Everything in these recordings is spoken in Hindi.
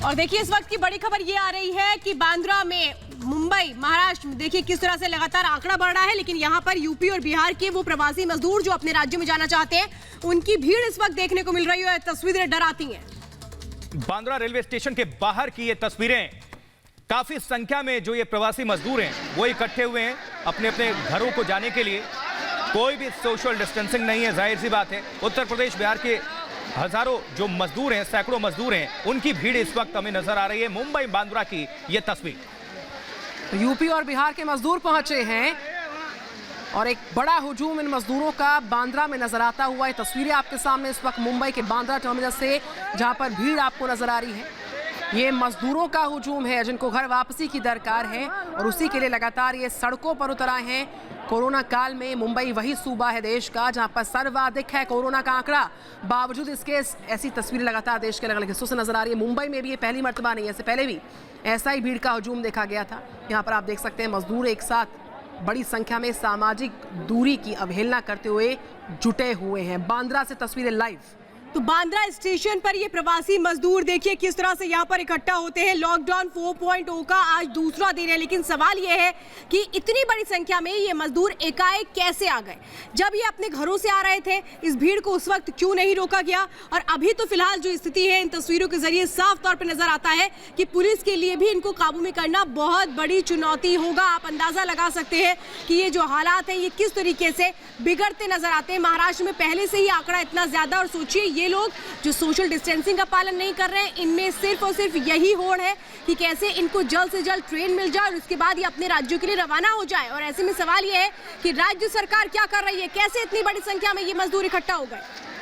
और देखिए इस वक्त की बड़ी खबर ये आ रही है कि बांद्रा में मुंबई महाराष्ट्र में देखिए किस तरह से लगातार आंकड़ा बढ़ रहा है, लेकिन यहाँ पर यूपी और बिहार के वो प्रवासी मजदूर जो अपने राज्य में जाना चाहते हैं उनकी भीड़ इस वक्त देखने को मिल रही है। तस्वीरें डराती हैं। बांद्रा रेलवे स्टेशन के बाहर की ये तस्वीरें, काफी संख्या में जो ये प्रवासी मजदूर हैं वो इकट्ठे हुए हैं अपने अपने घरों को जाने के लिए। कोई भी सोशल डिस्टेंसिंग नहीं है, जाहिर सी बात है। उत्तर प्रदेश बिहार के हजारों जो मजदूर हैं, सैकड़ों मजदूर हैं, उनकी भीड़ इस वक्त हमें नजर आ रही है। मुंबई बांद्रा की ये तस्वीर। यूपी और बिहार के मजदूर पहुंचे हैं और एक बड़ा हुजूम इन मजदूरों का बांद्रा में नजर आता हुआ। ये तस्वीरें आपके सामने इस वक्त मुंबई के बांद्रा टर्मिनल से, जहां पर भीड़ आपको नजर आ रही है। ये मजदूरों का हुजूम है जिनको घर वापसी की दरकार है और उसी के लिए लगातार ये सड़कों पर उतर आए हैं। कोरोना काल में मुंबई वही सूबा है देश का जहां पर सर्वाधिक है कोरोना का आंकड़ा। बावजूद इसके ऐसी तस्वीरें लगातार देश के अलग अलग हिस्सों से नजर आ रही है। मुंबई में भी ये पहली मर्तबा नहीं है, इससे पहले भी ऐसा ही भीड़ का हुजूम देखा गया था। यहाँ पर आप देख सकते हैं मजदूर एक साथ बड़ी संख्या में सामाजिक दूरी की अवहेलना करते हुए जुटे हुए हैं। बांद्रा से तस्वीरें लाइव। तो बांद्रा स्टेशन पर ये प्रवासी मजदूर देखिए किस तरह से यहाँ पर इकट्ठा होते हैं। लॉकडाउन 4.0 का आज दूसरा दिन है, लेकिन सवाल ये है कि इतनी बड़ी संख्या में ये मजदूर एकाएक कैसे आ गए। जब ये अपने घरों से आ रहे थे, इस भीड़ को उस वक्त क्यों नहीं रोका गया। और अभी तो फिलहाल जो स्थिति है इन तस्वीरों के जरिए साफ तौर पर नजर आता है कि पुलिस के लिए भी इनको काबू में करना बहुत बड़ी चुनौती होगा। आप अंदाजा लगा सकते हैं कि ये जो हालात है ये किस तरीके से बिगड़ते नजर आते हैं। महाराष्ट्र में पहले से ही आंकड़ा इतना ज्यादा, और सोचिए ये लोग जो सोशल डिस्टेंसिंग का पालन नहीं कर रहे हैं, इनमें सिर्फ और सिर्फ यही होड़ है कि कैसे इनको जल्द से जल्द ट्रेन मिल जाए और उसके बाद ये अपने राज्यों के लिए रवाना हो जाए। और ऐसे में सवाल ये है कि राज्य सरकार क्या कर रही है, कैसे इतनी बड़ी संख्या में ये मजदूर इकट्ठा हो गए।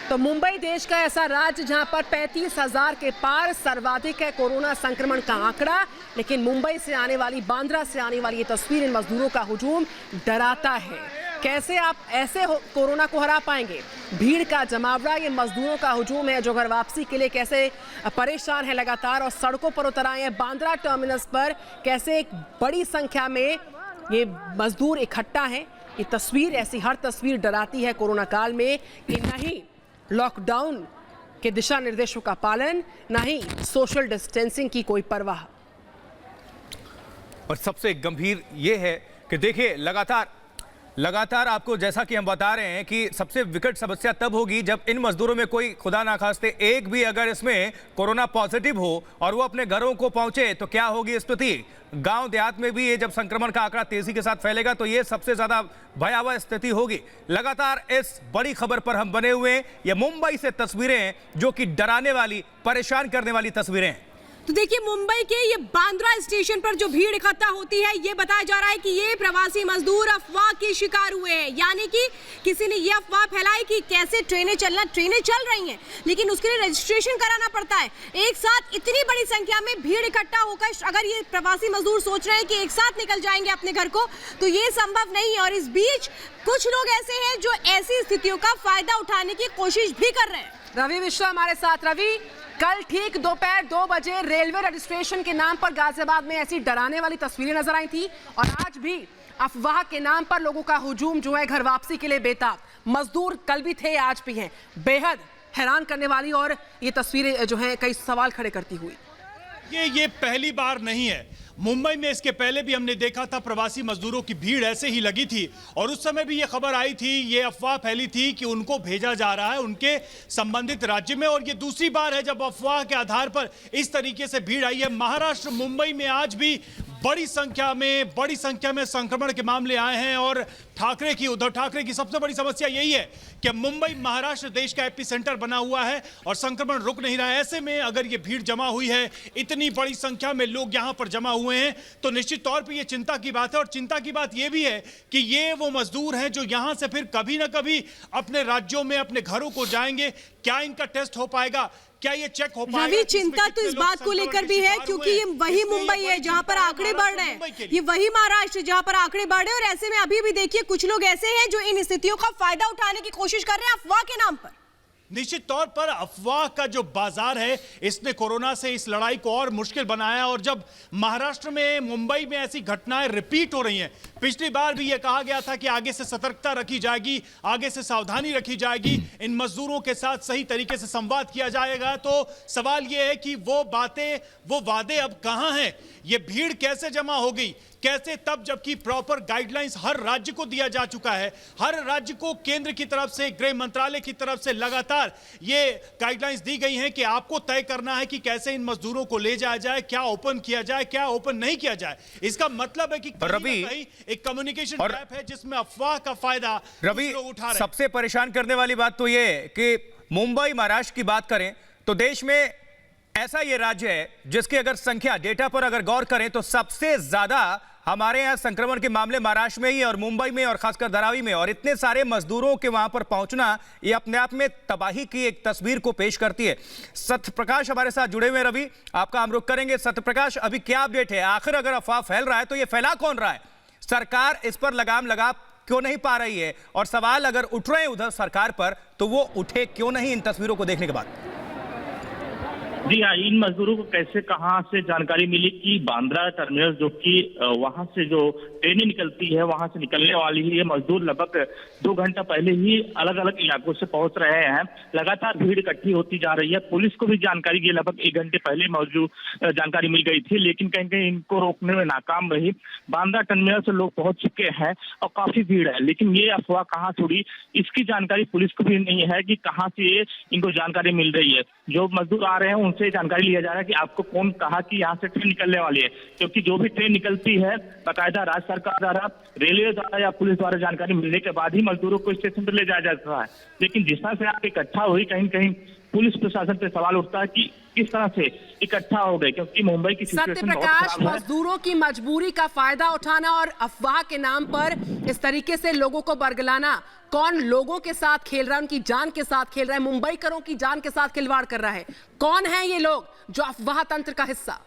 तो मुंबई देश का ऐसा राज्य जहां पर 35,000 के पार सर्वाधिक है कोरोना संक्रमण का आंकड़ा, लेकिन मुंबई से आने वाली, बांद्रा से आने वाली ये तस्वीर, इन मजदूरों का हुजूम डराता है। कैसे आप ऐसे कोरोना को हरा पाएंगे। भीड़ का जमावड़ा, ये मजदूरों का हुजूम है जो घर वापसी के लिए कैसे परेशान है लगातार और सड़कों पर उतर आए हैं। बांद्रा टर्मिनस पर कैसे एक बड़ी संख्या में ये मजदूर इकट्ठा हैं। ये तस्वीर, ऐसी हर तस्वीर डराती है कोरोना काल में कि नहीं लॉकडाउन के दिशा निर्देशों का पालन, ना ही सोशल डिस्टेंसिंग की कोई परवाह। और सबसे गंभीर ये है कि देखिए लगातार आपको, जैसा कि हम बता रहे हैं कि सबसे विकट समस्या तब होगी जब इन मजदूरों में कोई, खुदा ना खास्ते, एक भी अगर इसमें कोरोना पॉजिटिव हो और वो अपने घरों को पहुंचे तो क्या होगी स्थिति। गांव देहात में भी ये जब संक्रमण का आंकड़ा तेजी के साथ फैलेगा तो ये सबसे ज्यादा भयावह स्थिति होगी। लगातार इस बड़ी खबर पर हम बने हुए हैं। ये मुंबई से तस्वीरें जो कि डराने वाली, परेशान करने वाली तस्वीरें हैं। तो देखिए मुंबई के ये बांद्रा स्टेशन पर जो भीड़ इकट्ठा होती है, ये बताया जा रहा है कि ये प्रवासी मजदूर अफवाह के शिकार हुए हैं। यानी कि किसी ने ये अफवाह फैलाई कि कैसे ट्रेनें चल रही हैं, लेकिन उसके लिए रजिस्ट्रेशन कराना पड़ता है। एक साथ इतनी बड़ी संख्या में भीड़ इकट्ठा होकर अगर ये प्रवासी मजदूर सोच रहे हैं कि एक साथ निकल जाएंगे अपने घर को, तो ये संभव नहीं है। और इस बीच कुछ लोग ऐसे हैं जो ऐसी स्थितियों का फायदा उठाने की कोशिश भी कर रहे हैं। रवि मिश्रा हमारे साथ। रवि, कल ठीक दोपहर 2 बजे रेलवे रजिस्ट्रेशन के नाम पर गाजियाबाद में ऐसी डराने वाली तस्वीरें नजर आई थी और आज भी अफवाह के नाम पर लोगों का हुजूम जो है घर वापसी के लिए बेताब। मजदूर कल भी थे, आज भी हैं। बेहद हैरान करने वाली और ये तस्वीरें जो हैं कई सवाल खड़े करती हुई। ये पहली बार नहीं है। मुंबई में इसके पहले भी हमने देखा था प्रवासी मजदूरों की भीड़ ऐसे ही लगी थी और उस समय भी ये खबर आई थी, ये अफवाह फैली थी कि उनको भेजा जा रहा है उनके संबंधित राज्य में। और ये दूसरी बार है जब अफवाह के आधार पर इस तरीके से भीड़ आई है। महाराष्ट्र, मुंबई में आज भी बड़ी संख्या में संक्रमण के मामले आए हैं और उद्धव ठाकरे की सबसे बड़ी समस्या यही है कि मुंबई महाराष्ट्र देश का एपिसेंटर बना हुआ है और संक्रमण रुक नहीं रहा है। ऐसे में अगर ये भीड़ जमा हुई है, इतनी बड़ी संख्या में लोग यहाँ पर जमा हुए हैं, तो निश्चित तौर पर ये चिंता की बात है। और चिंता की बात ये भी है कि ये वो मजदूर हैं जो यहाँ से फिर कभी ना कभी अपने राज्यों में, अपने घरों को जाएंगे। क्या इनका टेस्ट हो पाएगा, क्या ये चेक हो पाएगा? रवि, चिंता तो इस बात को लेकर भी है क्योंकि ये वही मुंबई है जहां पर आंकड़े बढ़ रहे हैं, ये वही महाराष्ट्र जहां पर आंकड़े बढ़ रहे हैं। और ऐसे में अभी भी देखिए कुछ लोग ऐसे हैं जो इन स्थितियों का फायदा उठाने की कोशिश कर रहे हैं अफवाह के नाम पर। निश्चित तौर पर अफवाह का जो बाजार है इसने कोरोना से इस लड़ाई को और मुश्किल बनाया। और जब महाराष्ट्र में, मुंबई में ऐसी घटनाएं रिपीट हो रही हैं, पिछली बार भी यह कहा गया था कि आगे से सतर्कता रखी जाएगी, आगे से सावधानी रखी जाएगी, इन मजदूरों के साथ सही तरीके से संवाद किया जाएगा। तो सवाल यह है कि वो बातें, वो वादे अब कहां हैं? ये भीड़ कैसे जमा हो गई, कैसे? तब जबकि प्रॉपर गाइडलाइंस हर राज्य को दिया जा चुका है, हर राज्य को केंद्र की तरफ से, गृह मंत्रालय की तरफ से लगातार ये गाइडलाइंस दी गई हैं कि आपको तय करना है कि कैसे इन मजदूरों को ले जाया जाए, क्या ओपन किया जाए, क्या ओपन नहीं किया जाए। इसका मतलब है कि कहीं ना कहीं एक कम्युनिकेशन गैप है जिसमें अफवाह का फायदा रवि उठा रहे हैं। सबसे परेशान करने वाली बात तो ये कि मुंबई, महाराष्ट्र की बात करें तो देश में ऐसा ये राज्य है जिसकी अगर संख्या, डेटा पर अगर गौर करें तो सबसे ज्यादा हमारे यहां संक्रमण के मामले महाराष्ट्र में ही और मुंबई में और खासकर धारावी में। और इतने सारे मजदूरों के वहां पर पहुंचना ये अपने आप में तबाही की एक तस्वीर को पेश करती है। सत्यप्रकाश हमारे साथ जुड़े हुए। रवि, आपका हम रुख करेंगे। सत्यप्रकाश, अभी क्या अपडेट है? आखिर अगर अफवाह फैल रहा है तो ये फैला कौन रहा है? सरकार इस पर लगाम लगा क्यों नहीं पा रही है? और सवाल अगर उठ रहे हैं उधर सरकार पर तो वो उठे क्यों नहीं इन तस्वीरों को देखने के बाद? जी हाँ, इन मजदूरों को कैसे, कहां से जानकारी मिली कि बांद्रा टर्मिनल, जो कि वहां से जो ट्रेनें निकलती है वहां से निकलने वाली है, ये मजदूर लगभग 2 घंटा पहले ही अलग अलग इलाकों से पहुंच रहे हैं। लगातार भीड़ इकट्ठी होती जा रही है। पुलिस को भी जानकारी की लगभग 1 घंटे पहले मौजूद जानकारी मिल गई थी, लेकिन कहीं कहीं इनको रोकने में नाकाम रही। बांद्रा टर्मिनल से लोग पहुंच चुके हैं और काफी भीड़ है, लेकिन ये अफवाह कहाँ से उड़ी इसकी जानकारी पुलिस को भी नहीं है कि कहाँ से ये इनको जानकारी मिल रही है। जो मजदूर आ रहे हैं उनसे जानकारी लिया जा रहा है कि आपको कौन कहा कि यहाँ से ट्रेन निकलने वाली है, क्योंकि जो भी ट्रेन निकलती है बाकायदा राज्य सरकार द्वारा, रेलवे द्वारा या पुलिस द्वारा जानकारी मिलने के बाद ही मजदूरों को स्टेशन पर ले जाया जाता है। लेकिन जिस तरह से आप इकट्ठा हुई, कहीं कहीं पुलिस प्रशासन पे सवाल उठता है कि किस तरह से इकट्ठा हो गए, क्योंकि मुंबई की सिचुएशन बहुत सत्यप्रकाश, खराब है। मजदूरों की मजबूरी का फायदा उठाना और अफवाह के नाम पर इस तरीके से लोगों को बरगलाना, कौन लोगों के साथ खेल रहा है, उनकी जान के साथ खेल रहा है, मुंबईकरों की जान के साथ खिलवाड़ कर रहा है? कौन है ये लोग जो अफवाह तंत्र का हिस्सा?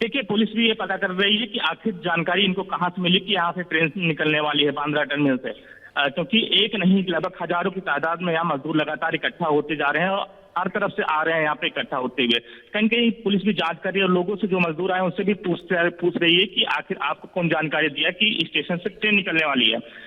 देखिए, पुलिस भी ये पता कर रही है कि आखिर जानकारी इनको कहां से मिली कि यहाँ से ट्रेन निकलने वाली है बांद्रा टर्मिनल से, क्योंकि एक नहीं लगभग हजारों की तादाद में यहाँ मजदूर लगातार इकट्ठा होते जा रहे हैं और हर तरफ से आ रहे हैं यहाँ पे इकट्ठा होते हुए। कहीं कहीं पुलिस भी जांच कर रही है और लोगों से, जो मजदूर आए उनसे भी पूछ रही है कि आखिर आपको कौन जानकारी दिया कि स्टेशन से ट्रेन निकलने वाली है।